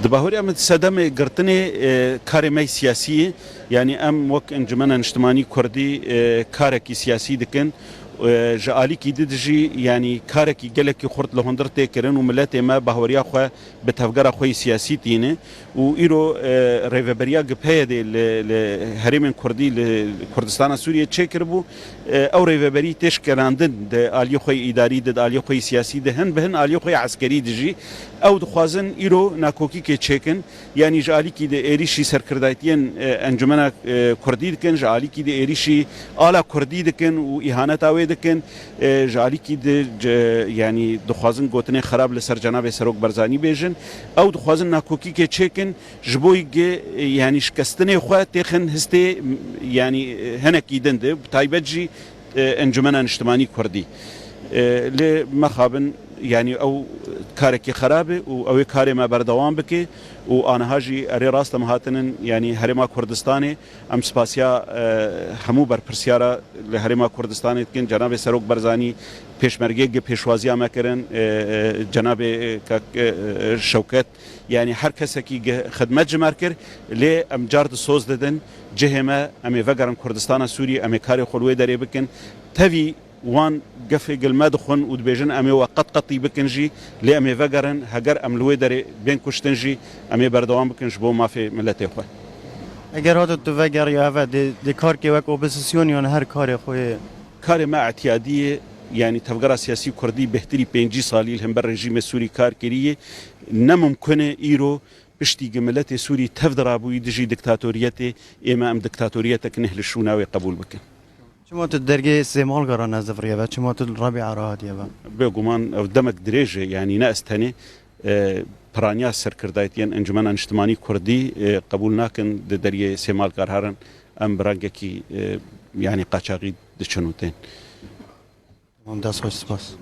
دباهوری ام صدم گرتنی کار می سیاسی یعنی ام وک انجمن اجتماعی کردی کار کی سیاسی دکن جالی کی دجی یعنی کار کی گله کی خرط لهندر تکرن و ملت ما باهوریا خو به تفگر خو سیاسی تینه و ایرو ریوبریا گپه دی لهرم کردی لکردستان سوریه چکر بو او ریوبری تشکراندن د الی خو اداری د الی خو سیاسی دهن بهن الی خو عسکری دجی او دخوازن ایرو ناکوکی که چکن یعنی جالی کی د ایریشی سرکردایتین انجمن کردی دکن جالی کی د ایریشی آلا کردی دکن و اهانت اوی دکن جالی کی د یعنی دخوازن گوتنه خراب لسر جناب سروک برزانی بیجن او دخوازن ناکوکی که چکن جبوی یعنی شکستنه خو تخن هسته یعنی هنکی دنده تایبت جی انجمن اجتماعی کردی لمخابن يعني او كاركي خرابه او كاري ما بردوام بكي وانا هاجي اري راست مهاتن يعني هرما كردستاني ام سپاسيا همو بر پرسيارا لهرما كردستاني كن جناب سروك برزاني پیشمرگی پیشوازی ما کردن جناب شوکت يعني هر کسی که خدمت جمار کرد لی ام جارد سوز دادن جهما امی وگرن کردستان سوری امی کاری خلوی داری بکن تاوی وان قفي قل ما دخن ودبيجن امي وقت قطي بكنجي لي امي فقرن هجر ام لويدري بين كشتنجي امي بردوام بكنج بو ما في ملتي خو اگر هات تو وگر یا و دی کار که وک اپوزیسیون یا هر کار خو کار ما اعتیادی يعني تفقرا سياسي كردي بهتري 5 سالي هم بر رژيم سوري كار كريه نممكن ايرو بشتي جملتي سوري تفدر ابو يدجي دكتاتوريتي اما ام دكتاتوريتك نهل الشوناوي قبول بكن شما تدرجي استعمال قران نزفريه و شما الرابع راهات يا بگومان او دمك دريجه يعني ناس تاني پرانيا سرکردایتین انجمن اجتماعی کردی قبول ناکن دريه استعمال قرارن ام برانگکی يعني قاچاقي دچنوتين ممتاز خوش سپاس